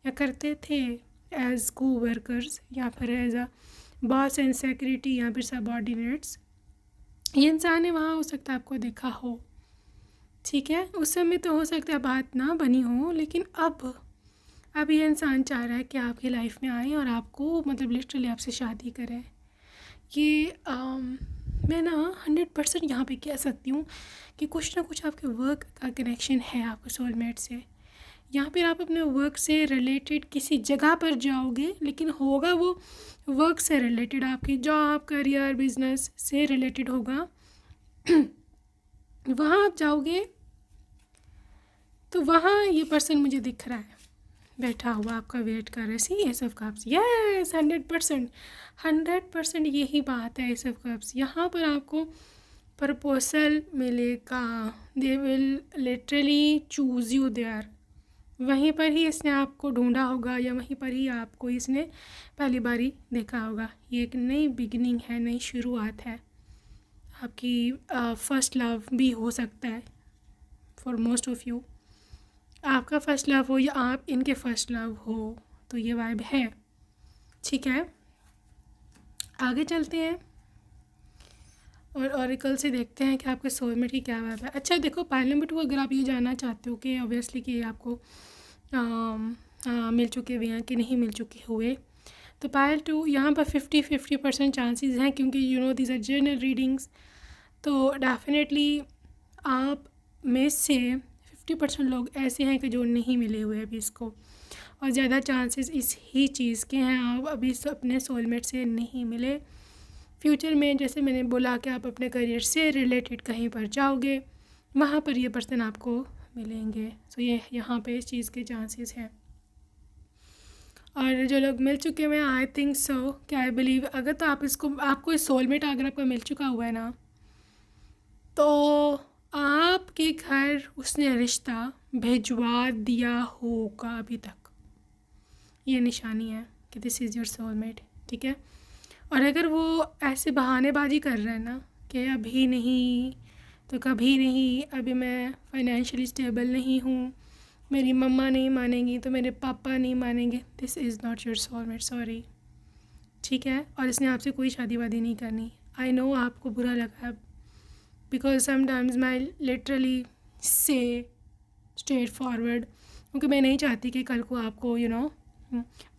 या करते थे एज को वर्कर्स, या फिर as a boss and secretary, या फिर सबऑर्डिनेट्स। ये इंसान ने वहाँ हो सकता है आपको देखा हो, ठीक है। उस समय तो हो सकता है बात ना बनी हो, लेकिन अब ये इंसान चाह रहा है कि आपकी लाइफ में आए और आपको मतलब लिटरली आपसे शादी करें। ये मैं ना 100% यहाँ पे कह सकती हूँ कि कुछ ना कुछ आपके वर्क का कनेक्शन है आपके सोलमेट से। यहाँ पर आप अपने वर्क से रिलेटेड किसी जगह पर जाओगे, लेकिन होगा वो वर्क से रिलेटेड, आपकी जॉब, करियर, बिजनेस से रिलेटेड होगा। वहाँ आप जाओगे तो वहाँ ये पर्सन मुझे दिख रहा है बैठा हुआ, आपका वेट कर रहे। सी एस ऑफ कप्स, यस 100% यही बात है। एस ऑफ कप्स यहाँ पर आपको प्रपोजल मिलेगा। They will literally choose you there. वहीं पर ही इसने आपको ढूंढा होगा, या वहीं पर ही आपको इसने पहली बारी देखा होगा। ये एक नई बिगिनिंग है, नई शुरुआत है। आपकी फर्स्ट लव भी हो सकता है फॉर मोस्ट ऑफ यू। आपका फर्स्ट लव हो या आप इनके फर्स्ट लव हो, तो ये वाइब है, ठीक है। आगे चलते हैं और ऑरिकल से देखते हैं कि आपके सोलमेट की क्या वाइब है। अच्छा देखो, पाइल नंबर 2 अगर आप ये जानना चाहते हो कि ऑब्वियसली कि आपको मिल चुके हुए हैं कि नहीं मिल चुके हुए, तो पाइल 2 यहाँ पर 50% चांसेस हैं, क्योंकि you know these are general readings. तो डेफिनेटली आप में से 50% लोग ऐसे हैं कि जो नहीं मिले हुए अभी इसको, और ज़्यादा चांसेस इस ही चीज़ के हैं आप अभी अपने सोलमेट से नहीं मिले। फ्यूचर में जैसे मैंने बोला कि आप अपने करियर से रिलेटेड कहीं पर जाओगे, वहाँ पर ये पर्सन आपको मिलेंगे। सो ये यहाँ पे इस चीज़ के चांसेस हैं। और जो लोग मिल चुके हुए हैं, आई थिंक सो कि आई बिलीव, अगर तो आपको इस सोलमेट अगर आपका मिल चुका हुआ है ना, तो आपके घर उसने रिश्ता भिजवा दिया होगा अभी तक। ये निशानी है कि दिस इज़ योर सोलमेट, ठीक है। और अगर वो ऐसे बहानेबाजी कर रहे हैं ना कि अभी नहीं तो कभी नहीं, अभी मैं फाइनेंशियली स्टेबल नहीं हूँ, मेरी मम्मा नहीं मानेंगी तो मेरे पापा नहीं मानेंगे, this is not your soulmate, sorry, ठीक है। और इसने आपसे कोई शादी वादी नहीं करनी। आई नो आपको बुरा लगा, बिकॉज समटाइम्स मैं लिटरली से स्ट्रेट फॉरवर्ड, क्योंकि मैं नहीं चाहती कि कल को आपको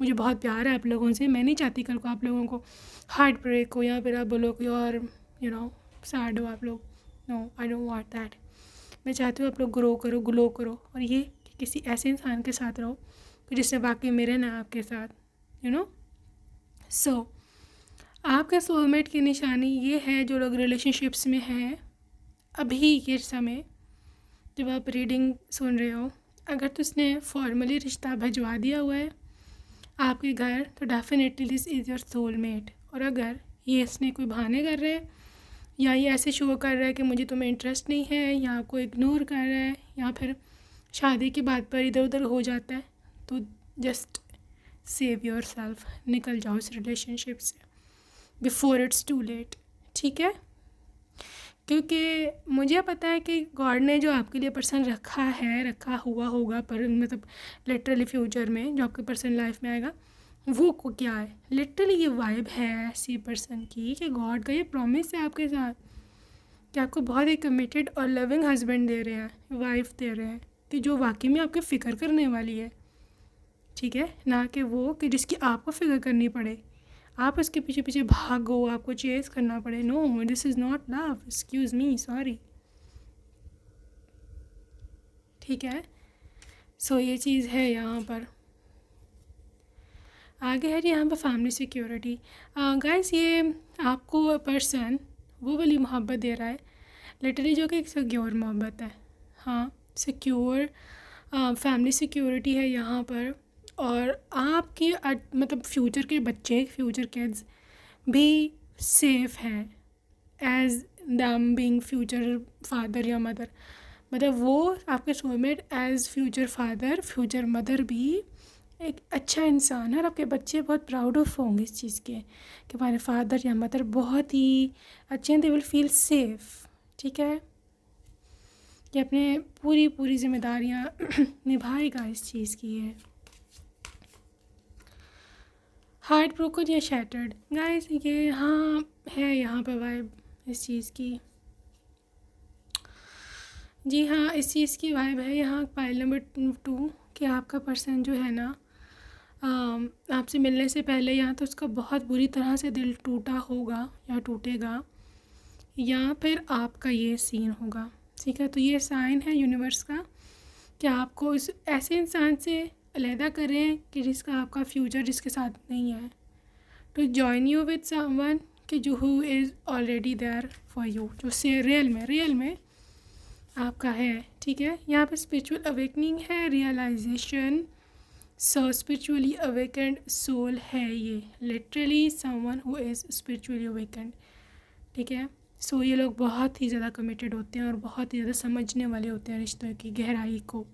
मुझे बहुत प्यार है आप लोगों से, मैं नहीं चाहती कल को आप लोगों को हार्ट ब्रेक हो या फिर आप बोलो कि और सैड हो आप लोग। No, I don't want that. मैं चाहती हूँ आप लोग ग्लो करो और ये कि किसी ऐसे इंसान के साथ रहो कि जिससे वाकई में रहना आपके साथ, सो आपके सोलमेट की निशानी ये है। जो लोग रिलेशनशिप्स में हैं अभी के समय, जब आप रीडिंग सुन रहे हो, अगर तो उसने फॉर्मली रिश्ता भिजवा दिया हुआ है आपके घर, तो definitely this is your soulmate. और अगर ये इसने कोई बहाने कर रहा है या ये ऐसे शो कर रहा है कि मुझे तुम्हें इंटरेस्ट नहीं है, या आपको इग्नोर कर रहा है, या फिर शादी की बात पर इधर उधर हो जाता है, तो जस्ट सेव योर सेल्फ, निकल जाओ इस रिलेशनशिप से बिफोर इट्स टू लेट। ठीक है, क्योंकि मुझे पता है कि गॉड ने जो आपके लिए पर्सन रखा हुआ होगा, पर मतलब लिटरली फ्यूचर में जो आपके पर्सन लाइफ में आएगा, वो को क्या है, लिटरली ये वाइब है ऐसी पर्सन की कि गॉड का ये प्रॉमिस है आपके साथ कि आपको बहुत ही कमिटेड और लविंग हस्बैंड दे रहे हैं, वाइफ दे रहे हैं, कि जो वाकई में आपकी फ़िक्र करने वाली है। ठीक है, ना कि वो कि जिसकी आपको फ़िक्र करनी पड़े, आप उसके पीछे पीछे भागो, आपको चेस करना पड़े। No, this is not love, excuse me, sorry. ठीक है, सो ये चीज़ है यहाँ पर। आगे है यहाँ पर फैमिली सिक्योरिटी। गाइस, ये आपको पर्सन वो वाली मोहब्बत दे रहा है लिटरली जो कि एक सिक्योर मोहब्बत है। हाँ, सिक्योर फैमिली सिक्योरिटी है यहाँ पर। और आपके मतलब फ्यूचर के बच्चे, फ्यूचर किड्स भी सेफ़ हैं as them being future father या मदर। मतलब वो आपके soulmate as future father, future mother भी एक अच्छा इंसान है, और आपके बच्चे बहुत प्राउड ऑफ होंगे इस चीज़ के कि हमारे फादर या मदर बहुत ही अच्छे हैं, दे विल फील सेफ। ठीक है, कि अपने पूरी जिम्मेदारियाँ निभाएगा इस चीज़ की है। हार्ट ब्रोकन या शैटर्ड, गाइस ये हाँ है यहाँ पर वाइब इस चीज़ की। जी हाँ, इस चीज़ की वाइब है यहाँ पाइल नंबर 2 कि आपका पर्सन जो है ना, आपसे मिलने से पहले या तो उसका बहुत बुरी तरह से दिल टूटा होगा या टूटेगा, या फिर आपका ये सीन होगा। ठीक है, तो ये साइन है यूनिवर्स का कि आपको इस ऐसे इंसान से अलहदा करें कि जिसका आपका फ्यूचर जिसके साथ नहीं है, to join you with someone कि जो who is already there for you, जो से रियल में आपका है। ठीक है, यहाँ पे स्पिरिचुअल अवेकनिंग है, रियलाइजेशन, सो स्पिरिचुअली अवेकेंड सोल है ये, literally someone who is spiritually awakened. ठीक है, सो ये लोग बहुत ही ज़्यादा कमिटेड होते हैं और बहुत ही ज़्यादा समझने वाले होते हैं रिश्तों की गहराई को।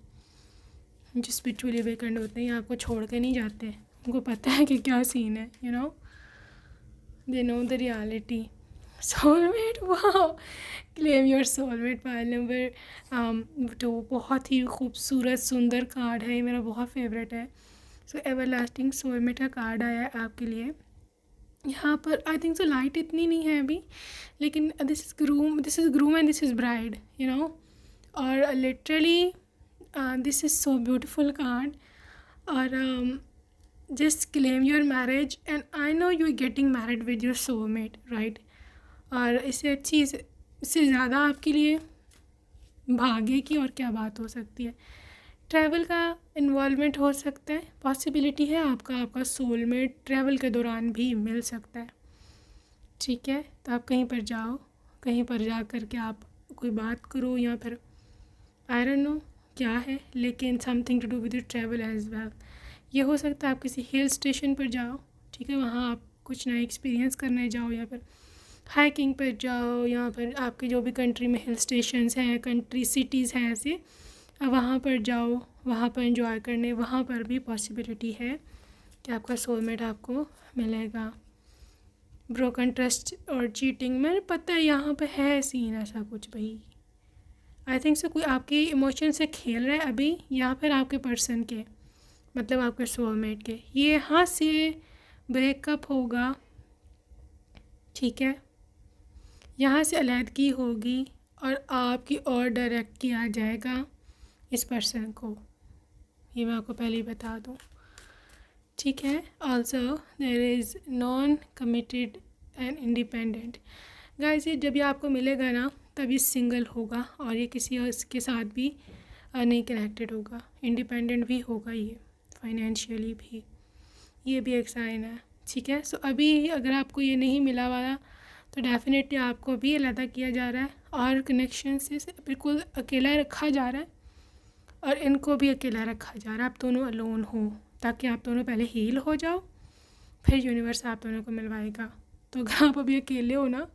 जो स्पिरिचुअली अवेकेंड होते हैं आपको छोड़ के नहीं जाते, उनको पता है कि क्या सीन है, you know, they know the reality. Soulmate, वाह, claim your soulmate pile number 2 बहुत ही खूबसूरत सुंदर कार्ड है, ये मेरा बहुत फेवरेट है। सो एवरलास्टिंग सोलमेट का कार्ड आया है आपके लिए यहाँ पर। आई थिंक सो लाइट इतनी नहीं है अभी, लेकिन this is groom and this is bride, you know. और literally this is so beautiful card. और just claim your marriage and I know you are getting married with your soulmate, right. और इससे अच्छी, इससे ज़्यादा आपके लिए भाग्य की और क्या बात हो सकती है। ट्रैवल का इन्वॉल्वमेंट हो सकता है, पॉसिबिलिटी है आपका सोलमेट ट्रैवल के दौरान भी मिल सकता है। ठीक है, तो आप कहीं पर जाओ, कहीं पर जा कर के आप कोई बात करो, या फिर आई डोंट नो क्या है, लेकिन something to do with your travel as well. ये हो सकता है आप किसी हिल स्टेशन पर जाओ, ठीक है, वहाँ आप कुछ नया एक्सपीरियंस करने जाओ, या फिर हाइकिंग पर जाओ, या फिर आपके जो भी कंट्री में हिल स्टेशंस हैं, कंट्री सिटीज़ हैं ऐसे, वहाँ पर जाओ, वहाँ पर एंजॉय करने, वहाँ पर भी पॉसिबिलिटी है कि आपका सोलमेट आपको मिलेगा। ब्रोकन ट्रस्ट और चीटिंग, मैंने पता है यहाँ पे है सीन ऐसा कुछ भाई। आई थिंक सो कोई आपके इमोशन से खेल रहा है अभी, या फिर आपके पर्सन के, मतलब आपके सोलमेट के। ये यहाँ से ब्रेकअप होगा, ठीक है, यहाँ से अलहदगी होगी और आपकी ओर डायरेक्ट किया जाएगा इस पर्सन को, ये मैं आपको पहले ही बता दूँ। ठीक है, also there is non committed and independent. Guys, ये जब ये आपको मिलेगा ना, तब ये सिंगल होगा और ये किसी और के साथ भी नहीं कनेक्टेड होगा, इंडिपेंडेंट भी होगा, ये फाइनेंशियली भी, ये भी एक साइन है। ठीक है, सो अभी अगर आपको ये नहीं मिला वाला, तो डेफिनेटली आपको भी अलहदा किया जा रहा है और कनेक्शन से बिल्कुल अकेला रखा जा रहा है और इनको भी अकेला रखा जा रहा है। आप दोनों अलोन हो, ताकि आप दोनों पहले हील हो जाओ, फिर यूनिवर्स आप दोनों को मिलवाएगा। तो अगर आप अभी अकेले हो ना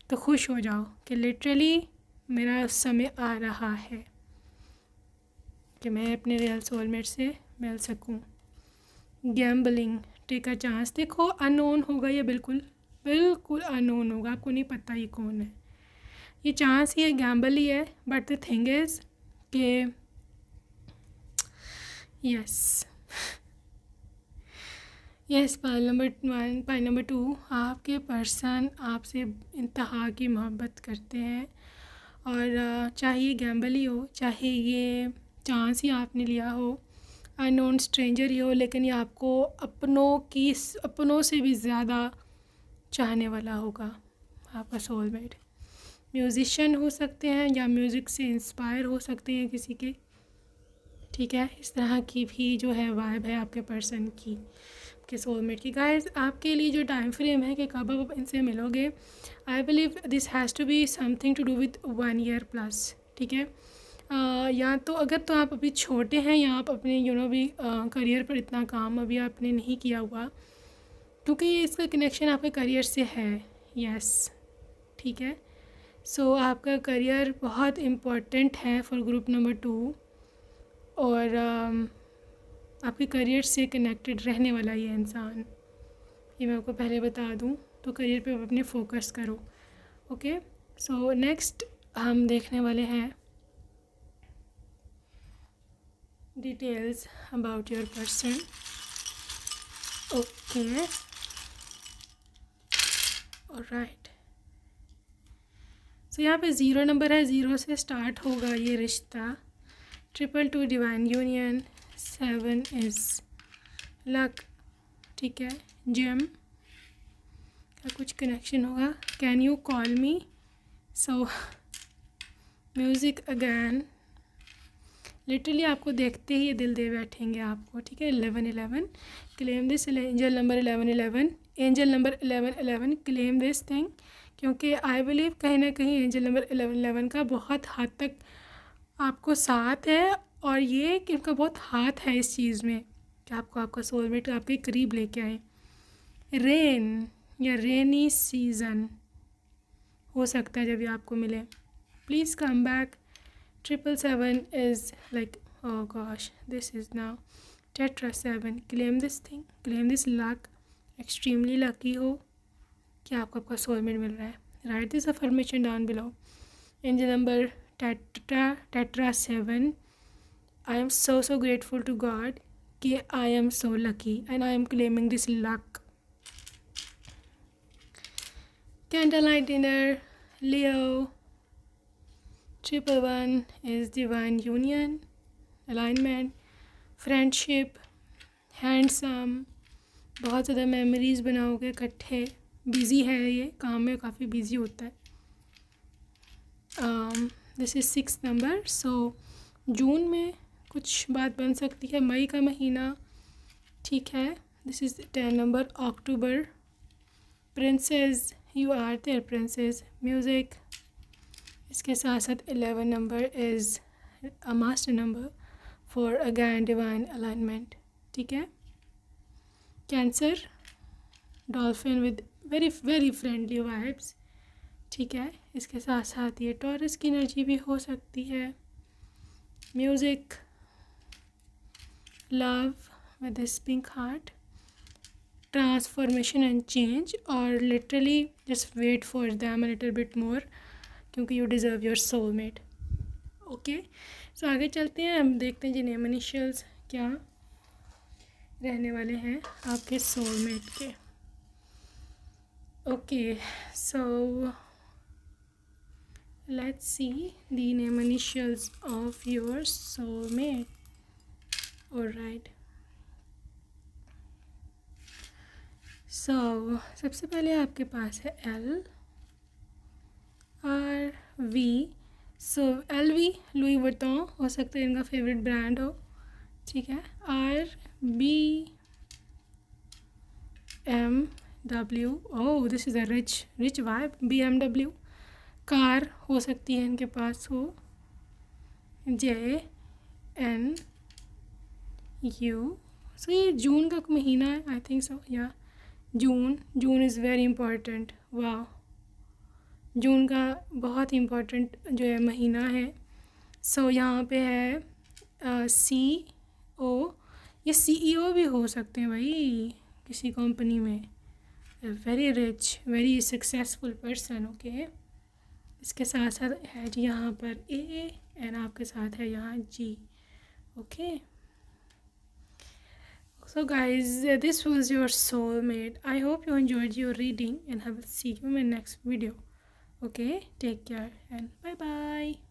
तो खुश हो जाओ कि लिटरली मेरा समय आ रहा है कि मैं अपने रियल सोलमेट से मिल सकूं। Gambling, take a chance. देखो अननोन होगा ये, बिल्कुल बिल्कुल अननोन होगा, आपको नहीं पता ये कौन है। ये चांस ही है, गैम्बल ही है। बट द थिंग इज़ कि yes pile number 1, pile number 2, आपके पर्सन आपसे इंतहा की मोहब्बत करते हैं। और चाहे ये गैम्बल ही हो, चाहे ये चांस ही आपने लिया हो, अननोन स्ट्रेंजर ही हो, लेकिन ये आपको अपनों से भी ज़्यादा चाहने वाला होगा, आपका सोलमेट। म्यूज़िशियन हो सकते हैं या म्यूज़िक से इंस्पायर हो सकते हैं किसी के, ठीक है। इस तरह की भी जो है वाइब है आपके पर्सन की, आपके सोलमेट की। गाइस, आपके लिए जो टाइम फ्रेम है कि कब आप इनसे मिलोगे, I believe this has to be something to do with 1 year plus, ठीक है। या तो अगर तो आप अभी छोटे हैं या आप अपने भी करियर पर इतना काम अभी आपने नहीं किया हुआ, क्योंकि ये इसका कनेक्शन आपके करियर से है। यस, ठीक है। सो आपका करियर बहुत इम्पोर्टेंट है फॉर ग्रुप नंबर 2, और आपके करियर से कनेक्टेड रहने वाला ये इंसान, ये मैं आपको पहले बता दूं। तो करियर पे अपने फोकस करो, ओके। सो नेक्स्ट हम देखने वाले हैं details about your person, okay. Alright, so यहाँ पे 0 नंबर है, 0 से स्टार्ट होगा ये रिश्ता। 222 डिवाइन यूनियन, 7 इज़ लक, ठीक है। जेम का कुछ कनेक्शन होगा। Can you call me, so music again, literally आपको देखते ही ये दिल दे बैठेंगे आपको, ठीक है। 1111, claim this angel number 1111, angel number 1111, claim this thing, क्योंकि आई बिलीव कहीं ना कहीं एंजल नंबर 1111 का बहुत हद तक आपको साथ है, और ये कि उनका बहुत हाथ है इस चीज़ में कि आपको आपका सोलमेट आपके करीब लेके आए। रेन या रेनी सीज़न हो सकता है जब ये आपको मिले। Please come back. 777 is like, oh gosh, this is now Tetra 7. Claim this thing, claim this luck. Extremely lucky हो कि आपको आपका सोलमेट मिल रहा है। Write this affirmation down below. Angel number Tetra 7. I am so grateful to God कि I am so lucky and I am claiming this luck. Candlelight dinner, Leo. 111 is divine union, alignment, friendship, handsome, बहुत ज़्यादा memories बनाओगे इकट्ठे। Busy है ये, काम में काफ़ी बिज़ी होता है। दिस इज़ 6 नंबर, सो जून में कुछ बात बन सकती है, मई का महीना, ठीक है। This is 10 number, October, princess, you are their princess, music. इसके साथ साथ 11 number is a master number for again divine alignment, ठीक है। Cancer, dolphin with very very friendly vibes, ठीक है। इसके साथ साथ ये टॉरस की एनर्जी भी हो सकती है। Music, love with this pink heart, transformation and change, और literally just wait for them a little bit more, क्योंकि you deserve your soulmate, okay. So आगे चलते हैं, हम देखते हैं जी नेम इनिशियल्स क्या रहने वाले हैं आपके सोलमेट के, okay. So let's see the name initials of your soulmate, alright. So सबसे पहले आपके पास है L R V, सो LV लुई वुइटन हो सकता है इनका फेवरेट ब्रांड हो, ठीक है। R B M W, oh this is a rich vibe, BMW, car हो सकती है इनके पास हो, JNU। सो ये जून का महीना है, आई थिंक सो, या जून इज़ वेरी इम्पोर्टेंट। वाह, जून का बहुत इम्पोर्टेंट जो है महीना है। सो यहाँ पे है CO, ये CEO भी हो सकते हैं भाई किसी कंपनी में, very rich, very successful person. Okay, इसके साथ साथ है जी यहाँ पर A एंड आपके साथ है यहाँ G। Okay, so guys, this was your soulmate. I hope you enjoyed your reading and I will see you in my next video. Okay, take care and bye bye.